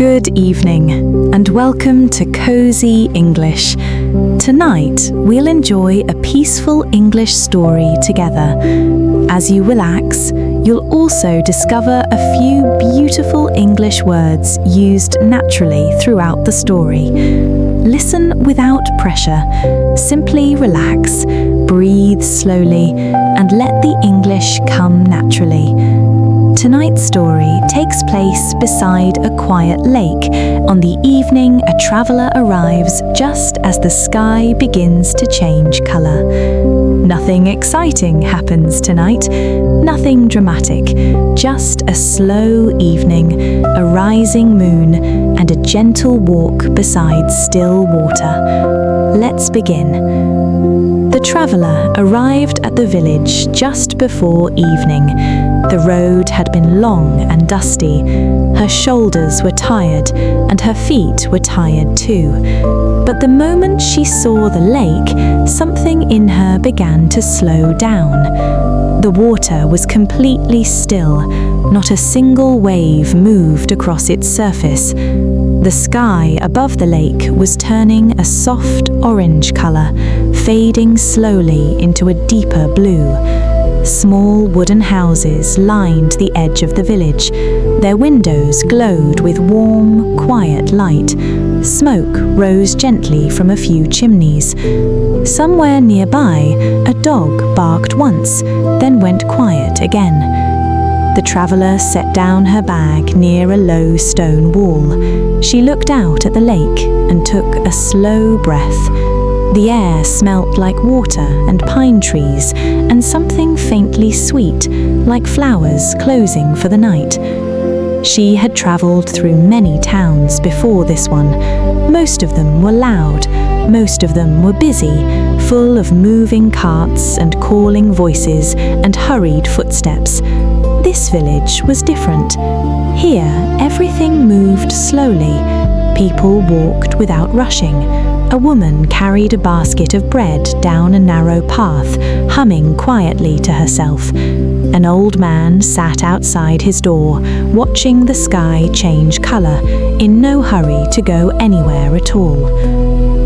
Good evening, and welcome to Cozy English. Tonight, we'll enjoy a peaceful English story together. As you relax, you'll also discover a few beautiful English words used naturally throughout the story. Listen without pressure. Simply relax, breathe slowly, and let the English come naturally. Tonight's story takes place beside a quiet lake on the evening a traveler arrives just as the sky begins to change color. Nothing exciting happens tonight, nothing dramatic, just a slow evening, a rising moon, and a gentle walk beside still water. Let's begin. The traveler arrived at the village just before evening. The road had been long and dusty. Her shoulders were tired and her feet were tired too. But the moment she saw the lake, something in her began to slow down. The water was completely still. Not a single wave moved across its surface. The sky above the lake was turning a soft orange color, fading slowly into a deeper blue. Small wooden houses lined the edge of the village. Their windows glowed with warm, quiet light. Smoke rose gently from a few chimneys. Somewhere nearby, a dog barked once, then went quiet again. The traveler set down her bag near a low stone wall. She looked out at the lake and took a slow breath. The air smelt like water and pine trees, and something faintly sweet, like flowers closing for the night. She had traveled through many towns before this one. Most of them were loud, most of them were busy, full of moving carts and calling voices and hurried footsteps. This village was different. Here, everything moved slowly. People walked without rushing. A woman carried a basket of bread down a narrow path, humming quietly to herself. An old man sat outside his door, watching the sky change color, in no hurry to go anywhere at all.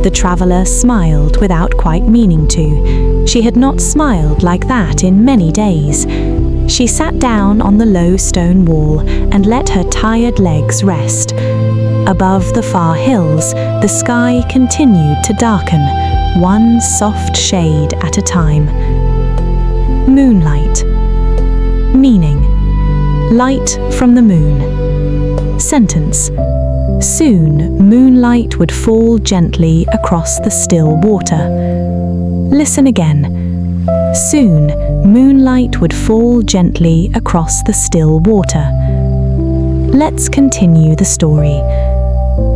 The traveler smiled without quite meaning to. She had not smiled like that in many days. She sat down on the low stone wall and let her tired legs rest. Above the far hills, the sky continued to darken, one soft shade at a time. Moonlight. Meaning: light from the moon. Sentence: soon moonlight would fall gently across the still water. Listen again. Soon moonlight would fall gently across the still water. Let's continue the story.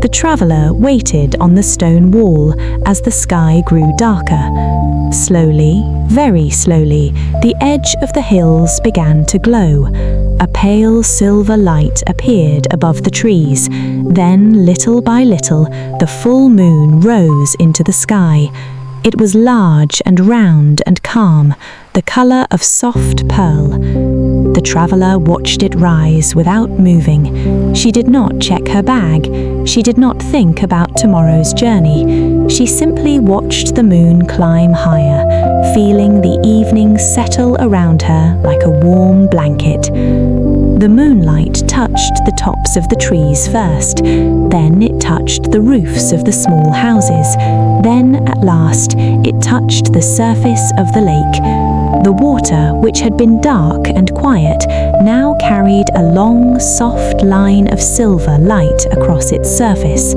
The traveler waited on the stone wall as the sky grew darker. Slowly, very slowly, the edge of the hills began to glow. A pale silver light appeared above the trees. Then, little by little, the full moon rose into the sky. It was large and round and calm, the color of soft pearl. The traveler watched it rise without moving. She did not check her bag. She did not think about tomorrow's journey. She simply watched the moon climb higher, feeling the evening settle around her like a warm blanket. The moonlight touched the tops of the trees first, then it touched the roofs of the small houses, then at last it touched the surface of the lake. The water, which had been dark and quiet, now carried a long, soft line of silver light across its surface.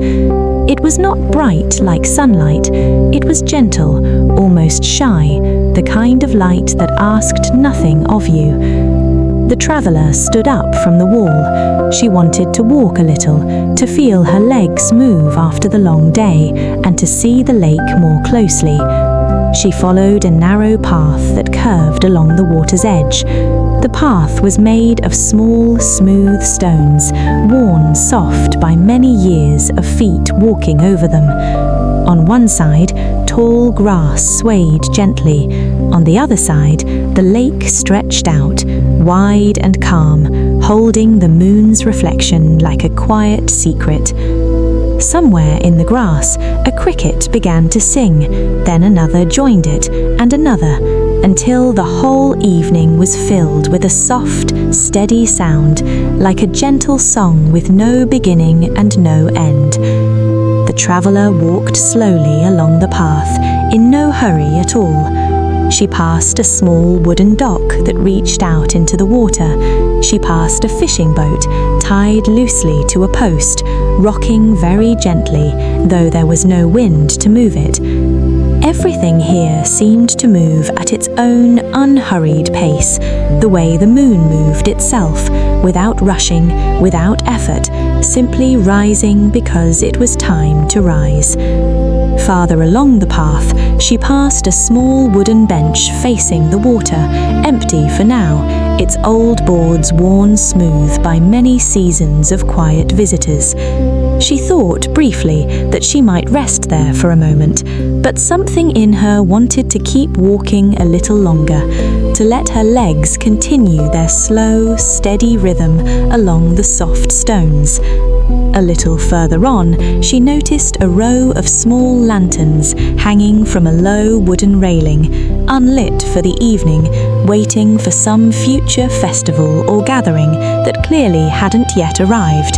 It was not bright like sunlight. It was gentle, almost shy, the kind of light that asked nothing of you. The traveler stood up from the wall. She wanted to walk a little, to feel her legs move after the long day, and to see the lake more closely. She followed a narrow path that curved along the water's edge. The path was made of small, smooth stones, worn soft by many years of feet walking over them. On one side, tall grass swayed gently. On the other side, the lake stretched out, wide and calm, holding the moon's reflection like a quiet secret. Somewhere in the grass, a cricket began to sing, then another joined it, and another, until the whole evening was filled with a soft, steady sound, like a gentle song with no beginning and no end. The traveller walked slowly along the path, in no hurry at all. She passed a small wooden dock that reached out into the water. She passed a fishing boat, tied loosely to a post, rocking very gently, though there was no wind to move it. Everything here seemed to move at its own unhurried pace, the way the moon moved itself, without rushing, without effort, simply rising because it was time to rise. Farther along the path, she passed a small wooden bench facing the water, empty for now, its old boards worn smooth by many seasons of quiet visitors. She thought briefly that she might rest there for a moment, but something in her wanted to keep walking a little longer, to let her legs continue their slow, steady rhythm along the soft stones. A little further on, she noticed a row of small lanterns hanging from a low wooden railing, unlit for the evening, waiting for some future festival or gathering that clearly hadn't yet arrived.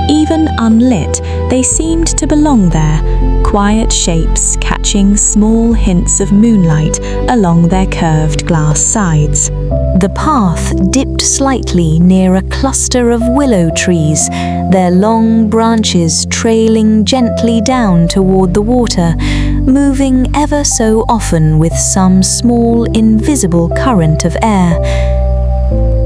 Even unlit, they seemed to belong there, quiet shapes catching small hints of moonlight along their curved glass sides. The path dipped slightly near a cluster of willow trees, their long branches trailing gently down toward the water, moving ever so often with some small invisible current of air.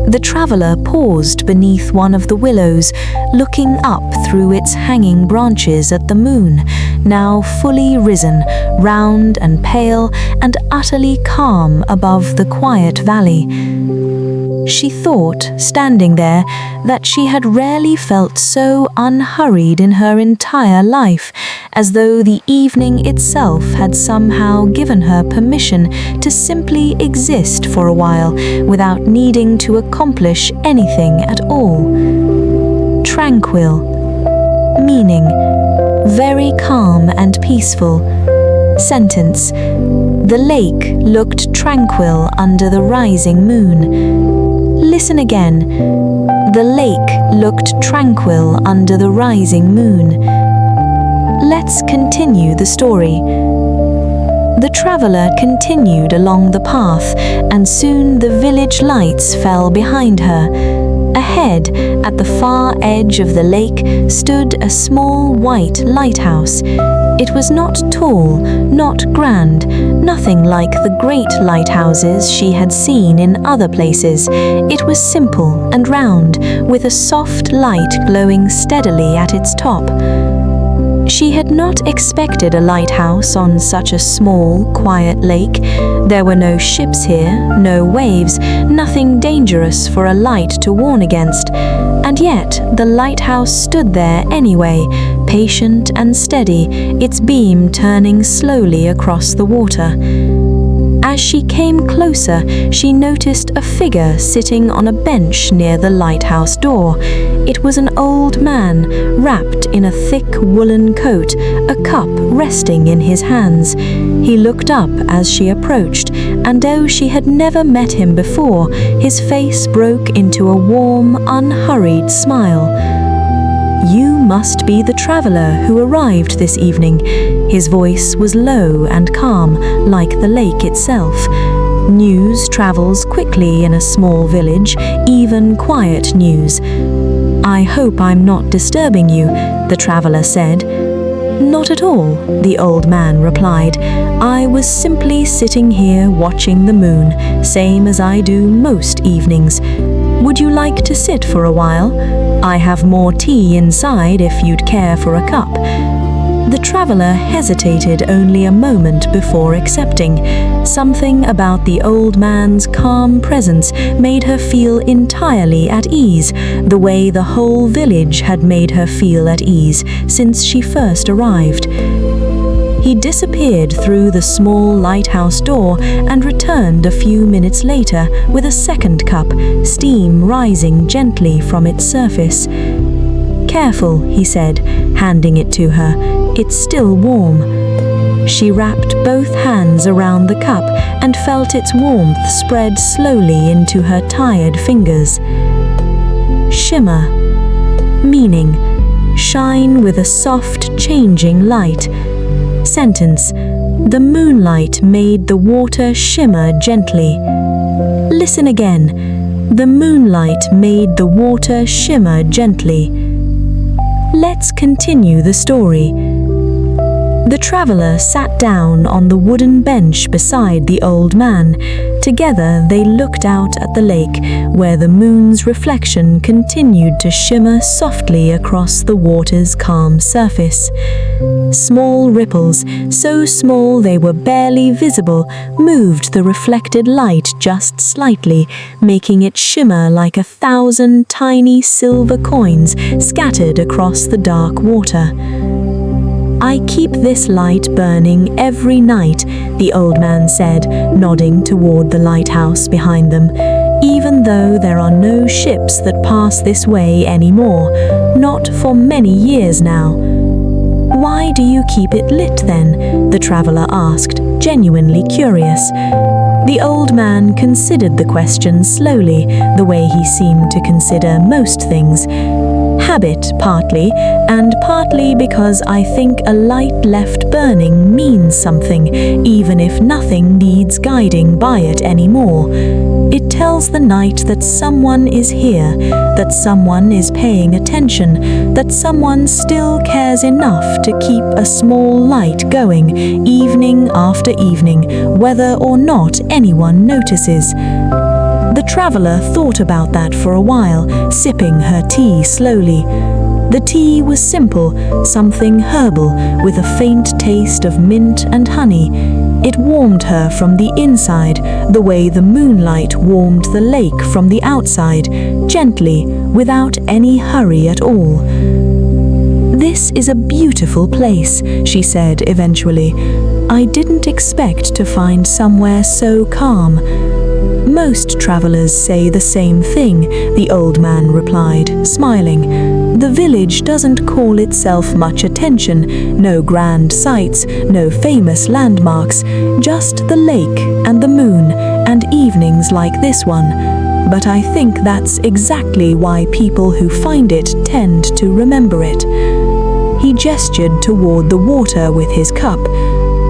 The traveller paused beneath one of the willows, looking up through its hanging branches at the moon, now fully risen, round and pale and utterly calm above the quiet valley. She thought, standing there, that she had rarely felt so unhurried in her entire life, as though the evening itself had somehow given her permission to simply exist for a while without needing to accomplish anything at all. Tranquil. Meaning, very calm and peaceful. Sentence. The lake looked tranquil under the rising moon. Listen again. The lake looked tranquil under the rising moon. Let's continue the story. The traveller continued along the path, and soon the village lights fell behind her. Ahead, at the far edge of the lake, stood a small white lighthouse. It was not tall, not grand, nothing like the great lighthouses she had seen in other places. It was simple and round, with a soft light glowing steadily at its top. She had not expected a lighthouse on such a small, quiet lake. There were no ships here, no waves, nothing dangerous for a light to warn against. And yet the lighthouse stood there anyway, patient and steady, its beam turning slowly across the water. As she came closer, she noticed a figure sitting on a bench near the lighthouse door. It was an old man, wrapped in a thick woolen coat, a cup resting in his hands. He looked up as she approached, and though she had never met him before, his face broke into a warm, unhurried smile. "You must be the traveller who arrived this evening." His voice was low and calm, like the lake itself. News travels quickly in a small village, even quiet news. "I hope I'm not disturbing you," the traveller said. "Not at all," the old man replied. "I was simply sitting here watching the moon, same as I do most evenings. Would you like to sit for a while? I have more tea inside if you'd care for a cup." The traveller hesitated only a moment before accepting. Something about the old man's calm presence made her feel entirely at ease, the way the whole village had made her feel at ease since she first arrived. He disappeared through the small lighthouse door and returned a few minutes later with a second cup, steam rising gently from its surface. "Careful," he said, handing it to her. "It's still warm." She wrapped both hands around the cup and felt its warmth spread slowly into her tired fingers. Shimmer. Meaning: shine with a soft, changing light. Sentence: the moonlight made the water shimmer gently. Listen again. The moonlight made the water shimmer gently. Let's continue the story. The traveler sat down on the wooden bench beside the old man. Together they looked out at the lake, where the moon's reflection continued to shimmer softly across the water's calm surface. Small ripples, so small they were barely visible, moved the reflected light just slightly, making it shimmer like 1,000 tiny silver coins scattered across the dark water. "I keep this light burning every night," the old man said, nodding toward the lighthouse behind them, "even though there are no ships that pass this way anymore, not for many years now." "Why do you keep it lit then?" the traveler asked, genuinely curious. The old man considered the question slowly, the way he seemed to consider most things. "Habit, partly, and partly because I think a light left burning means something, even if nothing needs guiding by it anymore. It tells the night that someone is here, that someone is paying attention, that someone still cares enough to keep a small light going, evening after evening, whether or not anyone notices." The traveler thought about that for a while, sipping her tea slowly. The tea was simple, something herbal, with a faint taste of mint and honey. It warmed her from the inside, the way the moonlight warmed the lake from the outside, gently, without any hurry at all. "This is a beautiful place," she said eventually. "I didn't expect to find somewhere so calm." "Most travelers say the same thing," the old man replied, smiling. "The village doesn't call itself much attention, no grand sights, no famous landmarks, just the lake and the moon and evenings like this one. But I think that's exactly why people who find it tend to remember it." He gestured toward the water with his cup.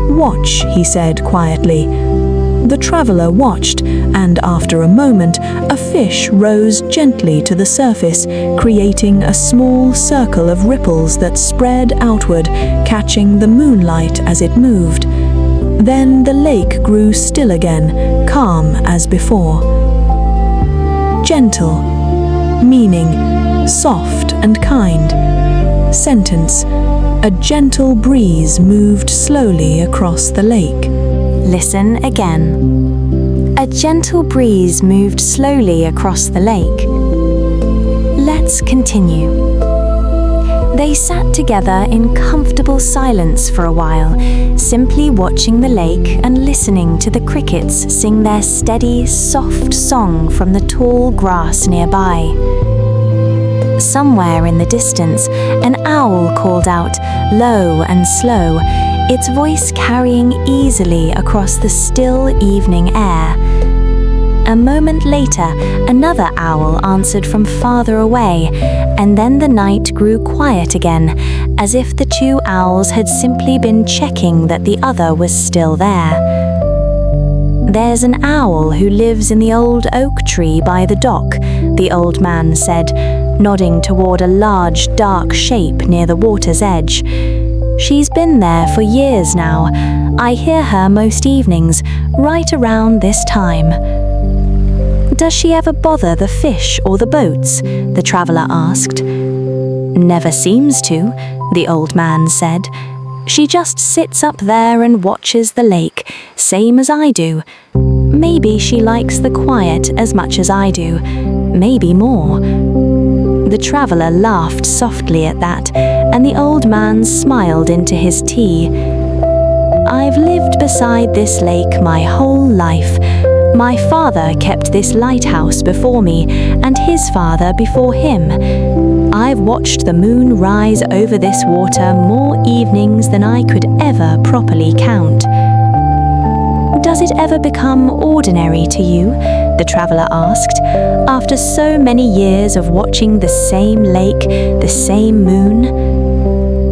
"Watch," he said quietly. The traveler watched, and after a moment, a fish rose gently to the surface, creating a small circle of ripples that spread outward, catching the moonlight as it moved. Then the lake grew still again, calm as before. Gentle. Meaning: soft and kind. Sentence: a gentle breeze moved slowly across the lake. Listen again. A gentle breeze moved slowly across the lake. Let's continue. They sat together in comfortable silence for a while, simply watching the lake and listening to the crickets sing their steady, soft song from the tall grass nearby. Somewhere in the distance, an owl called out, low and slow, its voice carrying easily across the still evening air. A moment later, another owl answered from farther away, and then the night grew quiet again, as if the two owls had simply been checking that the other was still there. "There's an owl who lives in the old oak tree by the dock," the old man said, nodding toward a large, dark shape near the water's edge. "She's been there for years now. I hear her most evenings, right around this time." "Does she ever bother the fish or the boats?" the traveler asked. "Never seems to," the old man said. "She just sits up there and watches the lake, same as I do. Maybe she likes the quiet as much as I do, maybe more." The traveler laughed softly at that, and the old man smiled into his tea. I've lived beside this lake my whole life. My father kept this lighthouse before me, and his father before him. I've watched the moon rise over this water more evenings than I could ever properly count. Does it ever become ordinary to you? The traveller asked, after so many years of watching the same lake, the same moon.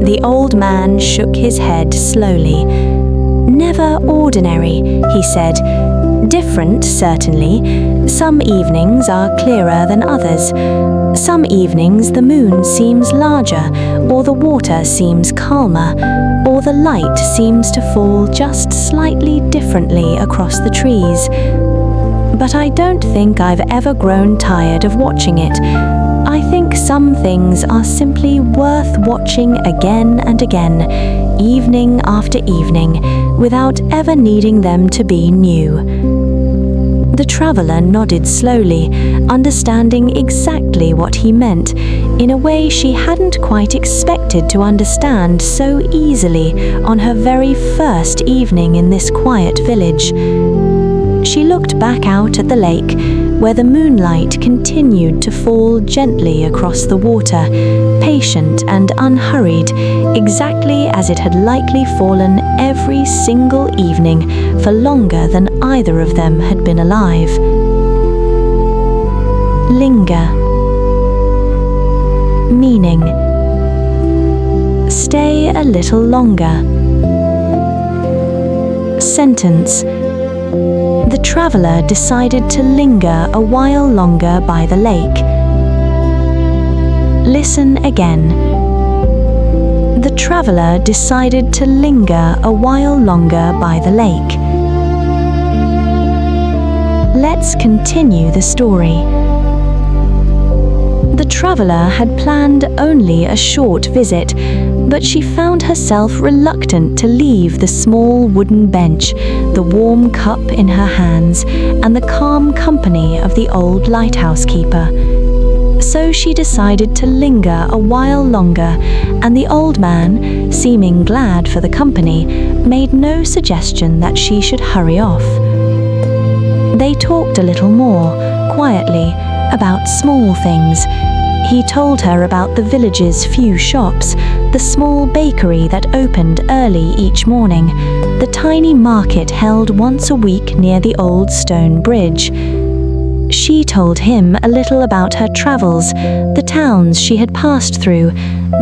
The old man shook his head slowly. Never ordinary, he said. Different, certainly. Some evenings are clearer than others. Some evenings the moon seems larger, or the water seems calmer, or the light seems to fall just slightly differently across the trees. But I don't think I've ever grown tired of watching it. I think some things are simply worth watching again and again, evening after evening, without ever needing them to be new. The traveller nodded slowly, understanding exactly what he meant, in a way she hadn't quite expected to understand so easily on her very first evening in this quiet village. She looked back out at the lake, where the moonlight continued to fall gently across the water, patient and unhurried, exactly as it had likely fallen every single evening for longer than either of them had been alive. Linger. Meaning: stay a little longer. Sentence: the traveller decided to linger a while longer by the lake. Listen again. The traveller decided to linger a while longer by the lake. Let's continue the story. The traveller had planned only a short visit, but she found herself reluctant to leave the small wooden bench, the warm cup in her hands, and the calm company of the old lighthouse keeper. So she decided to linger a while longer, and the old man, seeming glad for the company, made no suggestion that she should hurry off. They talked a little more, quietly, about small things. He told her about the village's few shops, the small bakery that opened early each morning, the tiny market held once a week near the old stone bridge. She told him a little about her travels, the towns she had passed through,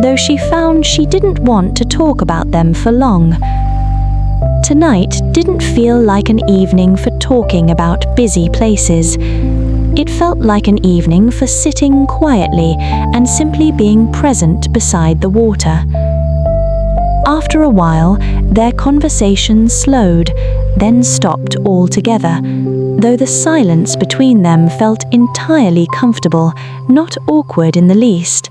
though she found she didn't want to talk about them for long. Tonight didn't feel like an evening for talking about busy places. It felt like an evening for sitting quietly and simply being present beside the water. After a while, their conversation slowed, then stopped altogether, though the silence between them felt entirely comfortable, not awkward in the least.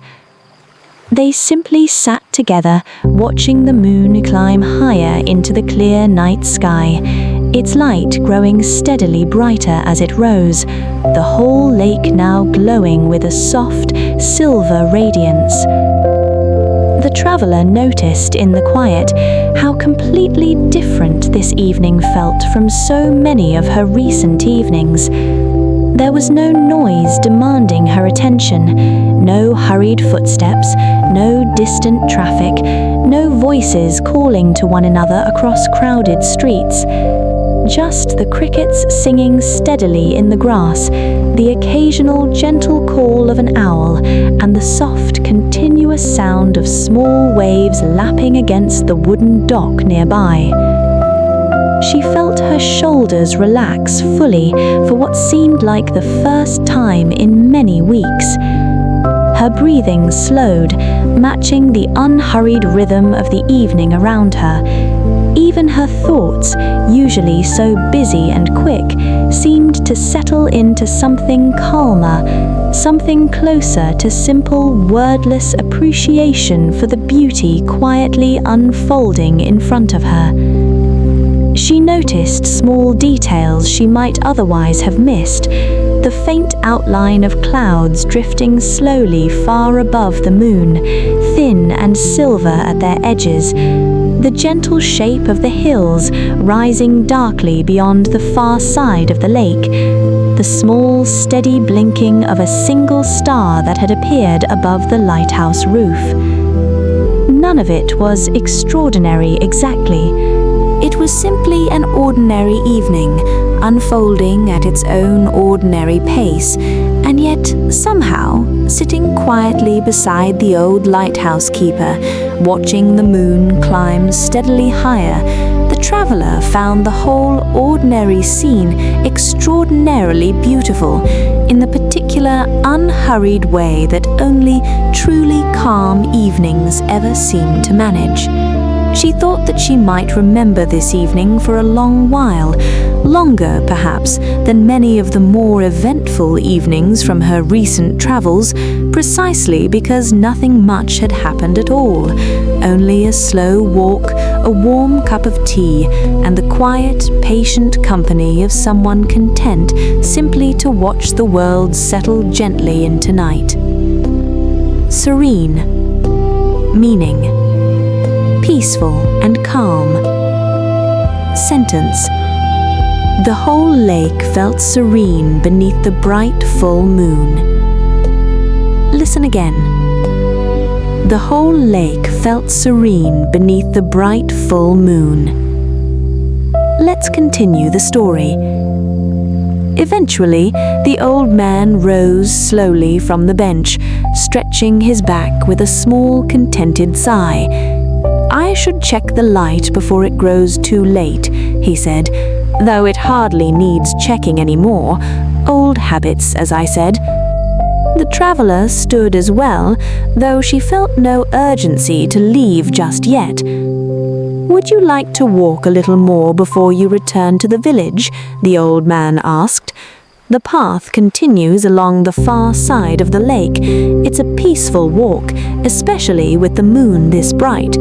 They simply sat together, watching the moon climb higher into the clear night sky, its light growing steadily brighter as it rose, the whole lake now glowing with a soft, silver radiance. The traveller noticed in the quiet how completely different this evening felt from so many of her recent evenings. There was no noise demanding her attention, no hurried footsteps, no distant traffic, no voices calling to one another across crowded streets. Just the crickets singing steadily in the grass, the occasional gentle call of an owl, and the soft, continuous sound of small waves lapping against the wooden dock nearby. She felt her shoulders relax fully for what seemed like the first time in many weeks. Her breathing slowed, matching the unhurried rhythm of the evening around her. Even her thoughts, usually so busy and quick, seemed to settle into something calmer, something closer to simple, wordless appreciation for the beauty quietly unfolding in front of her. She noticed small details she might otherwise have missed, the faint outline of clouds drifting slowly far above the moon, thin and silver at their edges, the gentle shape of the hills rising darkly beyond the far side of the lake, the small, steady blinking of a single star that had appeared above the lighthouse roof. None of it was extraordinary exactly. It was simply an ordinary evening, unfolding at its own ordinary pace, and yet, somehow, sitting quietly beside the old lighthouse keeper, watching the moon climb steadily higher, the traveler found the whole ordinary scene extraordinarily beautiful, in the particular unhurried way that only truly calm evenings ever seem to manage. She thought that she might remember this evening for a long while, longer perhaps than many of the more eventful evenings from her recent travels, precisely because nothing much had happened at all, only a slow walk, a warm cup of tea, and the quiet, patient company of someone content simply to watch the world settle gently into night. Serene. Meaning: peaceful and calm. Sentence: the whole lake felt serene beneath the bright full moon. Listen again. The whole lake felt serene beneath the bright full moon. Let's continue the story. Eventually, the old man rose slowly from the bench, stretching his back with a small, contented sigh. "I should check the light before it grows too late," he said, "though it hardly needs checking any more. Old habits, as I said." The traveler stood as well, though she felt no urgency to leave just yet. "Would you like to walk a little more before you return to the village?" the old man asked. "The path continues along the far side of the lake. It's a peaceful walk, especially with the moon this bright."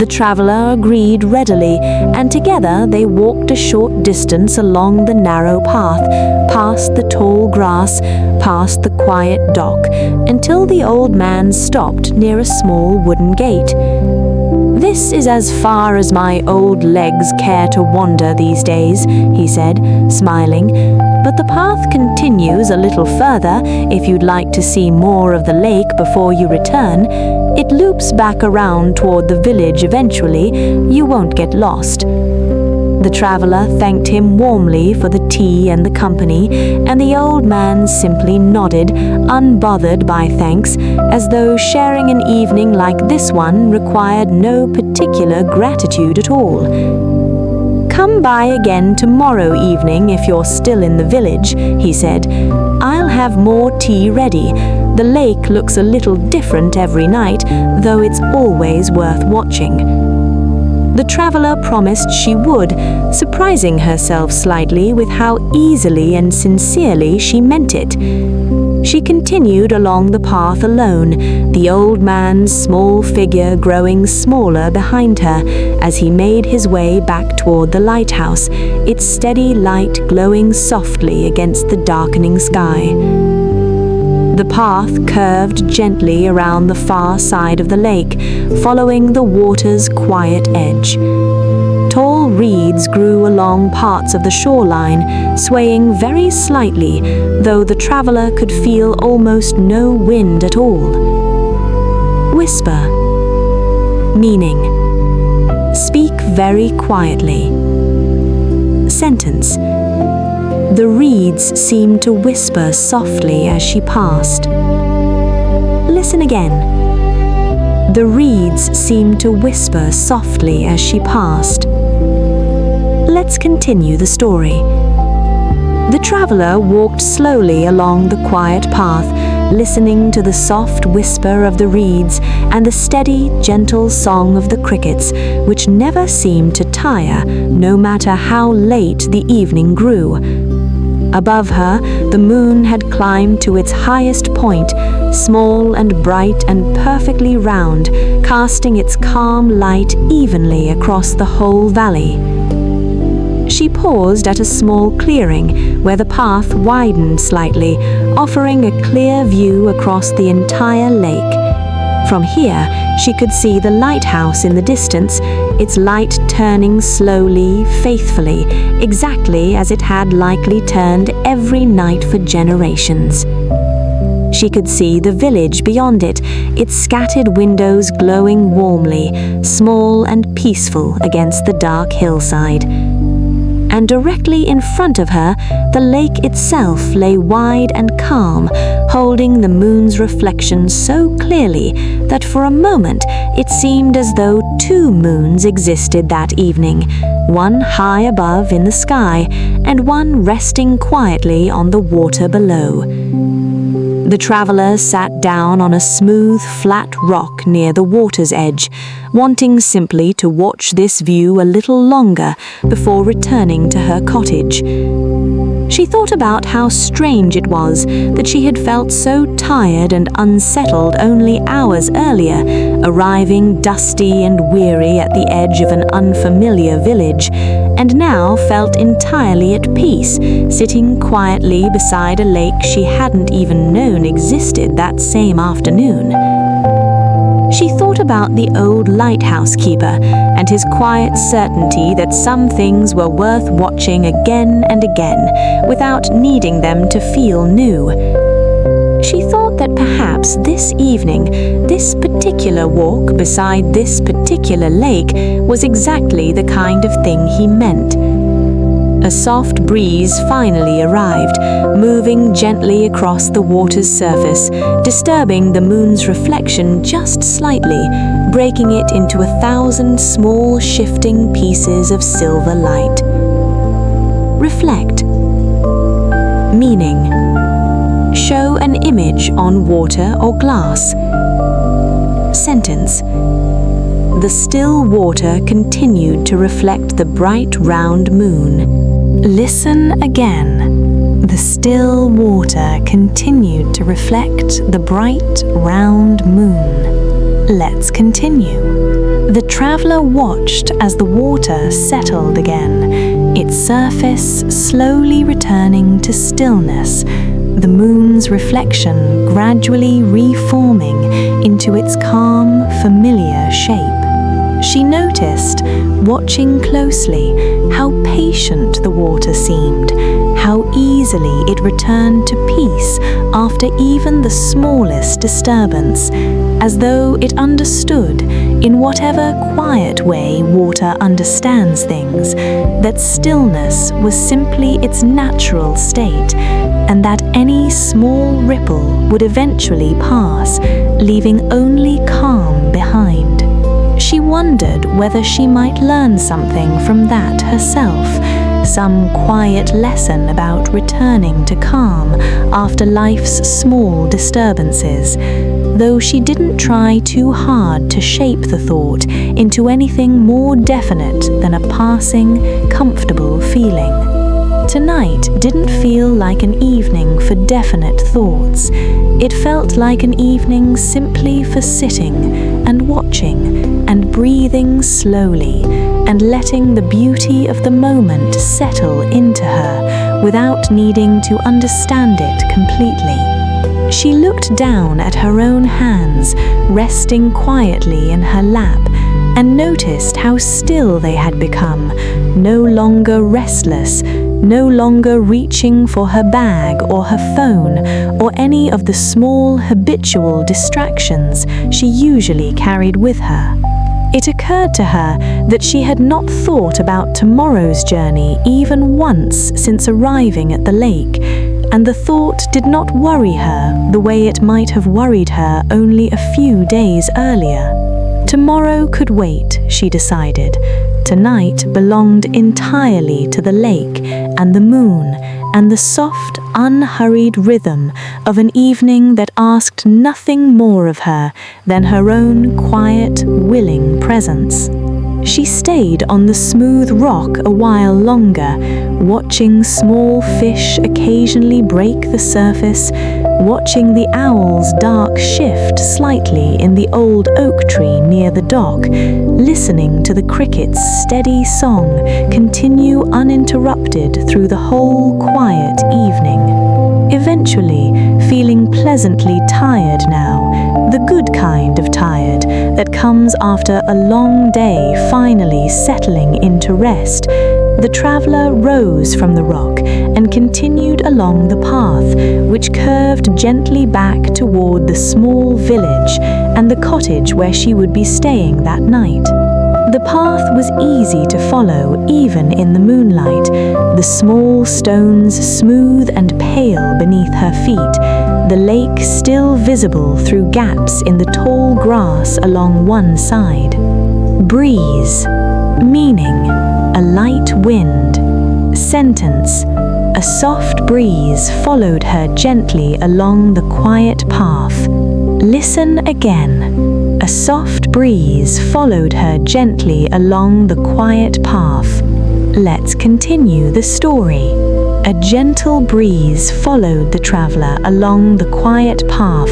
The traveler agreed readily, and together they walked a short distance along the narrow path, past the tall grass, past the quiet dock, until the old man stopped near a small wooden gate. "This is as far as my old legs care to wander these days," he said, smiling, "but the path continues a little further if you'd like to see more of the lake before you return. It loops back around toward the village eventually. You won't get lost." The traveler thanked him warmly for the tea and the company, and the old man simply nodded, unbothered by thanks, as though sharing an evening like this one required no particular gratitude at all. "Come by again tomorrow evening if you're still in the village," he said. "I'll have more tea ready. The lake looks a little different every night, though it's always worth watching." The traveler promised she would, surprising herself slightly with how easily and sincerely she meant it. She continued along the path alone, the old man's small figure growing smaller behind her as he made his way back toward the lighthouse, its steady light glowing softly against the darkening sky. The path curved gently around the far side of the lake, following the water's quiet edge. Tall reeds grew along parts of the shoreline, swaying very slightly, though the traveler could feel almost no wind at all. Whisper. Meaning: speak very quietly. Sentence: the reeds seemed to whisper softly as she passed. Listen again. The reeds seemed to whisper softly as she passed. Let's continue the story. The traveler walked slowly along the quiet path, listening to the soft whisper of the reeds and the steady, gentle song of the crickets, which never seemed to tire, no matter how late the evening grew. Above her, the moon had climbed to its highest point, small and bright and perfectly round, casting its calm light evenly across the whole valley. She paused at a small clearing where the path widened slightly, offering a clear view across the entire lake. From here, she could see the lighthouse in the distance, its light turning slowly, faithfully, exactly as it had likely turned every night for generations. She could see the village beyond it, its scattered windows glowing warmly, small and peaceful against the dark hillside. And directly in front of her, the lake itself lay wide and calm, holding the moon's reflection so clearly that for a moment it seemed as though two moons existed that evening, one high above in the sky and one resting quietly on the water below. The traveler sat down on a smooth, flat rock near the water's edge, wanting simply to watch this view a little longer before returning to her cottage. She thought about how strange it was that she had felt so tired and unsettled only hours earlier, arriving dusty and weary at the edge of an unfamiliar village, and now felt entirely at peace, sitting quietly beside a lake she hadn't even known existed that same afternoon. She thought about the old lighthouse keeper and his quiet certainty that some things were worth watching again and again without needing them to feel new. She thought that perhaps this evening, this particular walk beside this particular lake was exactly the kind of thing he meant. A soft breeze finally arrived, moving gently across the water's surface, disturbing the moon's reflection just slightly, breaking it into 1,000 small shifting pieces of silver light. Reflect. Meaning. Show an image on water or glass. Sentence. The still water continued to reflect the bright round moon. Listen again. The still water continued to reflect the bright round moon. Let's continue. The traveler watched as the water settled again, its surface slowly returning to stillness, the moon's reflection gradually reforming into its calm, familiar shape. She noticed, watching closely, how patient the water seemed, how easily it returned to peace after even the smallest disturbance, as though it understood, in whatever quiet way water understands things, that stillness was simply its natural state, and that any small ripple would eventually pass, leaving only calm behind. She wondered whether she might learn something from that herself, some quiet lesson about returning to calm after life's small disturbances, though she didn't try too hard to shape the thought into anything more definite than a passing, comfortable feeling. Tonight didn't feel like an evening for definite thoughts. It felt like an evening simply for sitting and watching and breathing slowly and letting the beauty of the moment settle into her without needing to understand it completely. She looked down at her own hands, resting quietly in her lap, and noticed how still they had become, no longer restless, no longer reaching for her bag or her phone or any of the small habitual distractions she usually carried with her. It occurred to her that she had not thought about tomorrow's journey even once since arriving at the lake, and the thought did not worry her the way it might have worried her only a few days earlier. Tomorrow could wait, she decided. Tonight belonged entirely to the lake and the moon and the soft, unhurried rhythm of an evening that asked nothing more of her than her own quiet, willing presence. She stayed on the smooth rock a while longer, watching small fish occasionally break the surface, watching the owl's dark shift slightly in the old oak tree near the dock, listening to the cricket's steady song continue uninterrupted through the whole quiet evening. Eventually, feeling pleasantly tired now, the good kind of tired that comes after a long day finally settling into rest. The traveler rose from the rock and continued along the path, which curved gently back toward the small village and the cottage where she would be staying that night. The path was easy to follow even in the moonlight, the small stones smooth and pale beneath her feet, the lake still visible through gaps in the tall grass along one side. Breeze, meaning a light wind. Sentence, a soft breeze followed her gently along the quiet path. Listen again. A soft breeze followed her gently along the quiet path. Let's continue the story. A gentle breeze followed the traveler along the quiet path,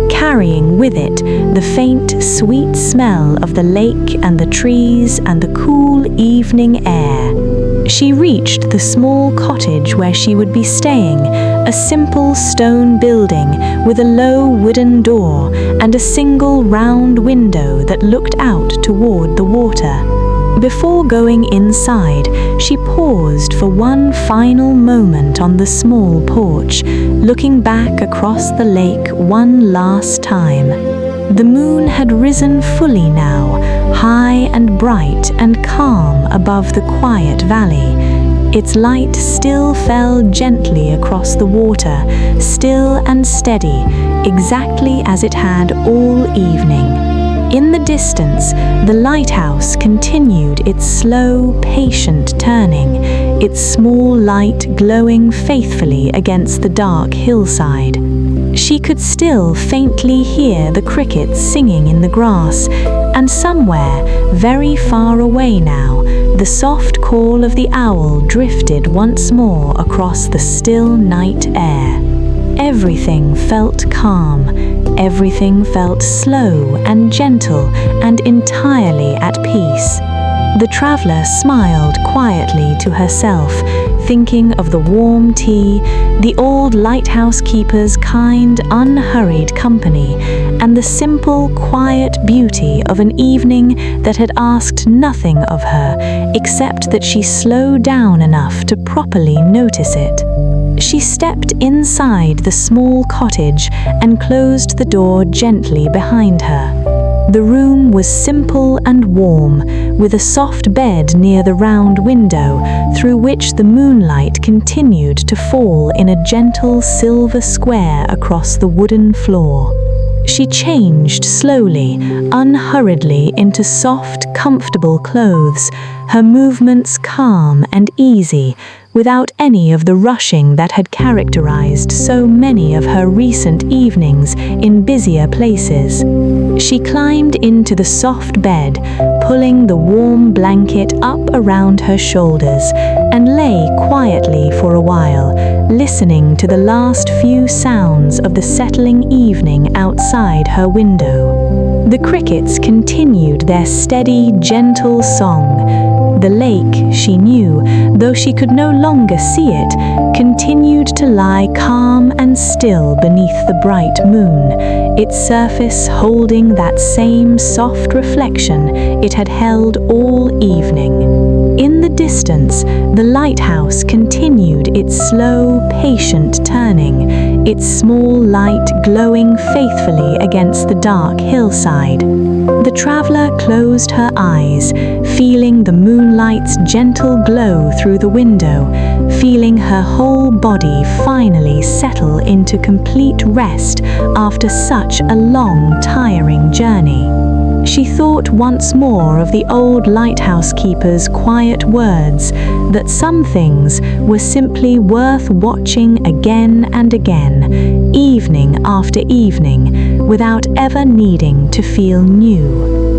carrying with it the faint, sweet smell of the lake and the trees and the cool evening air. She reached the small cottage where she would be staying, a simple stone building with a low wooden door and a single round window that looked out toward the water. Before going inside, she paused for one final moment on the small porch, looking back across the lake one last time. The moon had risen fully now, high and bright and calm above the quiet valley. Its light still fell gently across the water, still and steady, exactly as it had all evening. In the distance, the lighthouse continued its slow, patient turning, its small light glowing faithfully against the dark hillside. She could still faintly hear the crickets singing in the grass, and somewhere, very far away now, the soft call of the owl drifted once more across the still night air. Everything felt calm, everything felt slow and gentle and entirely at peace. The traveler smiled quietly to herself, thinking of the warm tea, the old lighthouse keeper's kind, unhurried company, and the simple, quiet beauty of an evening that had asked nothing of her except that she slow down enough to properly notice it. She stepped inside the small cottage and closed the door gently behind her. The room was simple and warm, with a soft bed near the round window, through which the moonlight continued to fall in a gentle silver square across the wooden floor. She changed slowly, unhurriedly into soft, comfortable clothes, her movements calm and easy, without any of the rushing that had characterized so many of her recent evenings in busier places. She climbed into the soft bed, pulling the warm blanket up around her shoulders, and lay quietly for a while, listening to the last few sounds of the settling evening outside her window. The crickets continued their steady, gentle song. The lake, she knew, though she could no longer see it, continued to lie calm and still beneath the bright moon, its surface holding that same soft reflection it had held all evening. In the distance, the lighthouse continued its slow, patient turning, its small light glowing faithfully against the dark hillside. The traveler closed her eyes, feeling the moonlight's gentle glow through the window, feeling her whole body finally settle into complete rest after such a long, tiring journey. She thought once more of the old lighthouse keeper's quiet words that some things were simply worth watching again and again, evening after evening, without ever needing to feel new.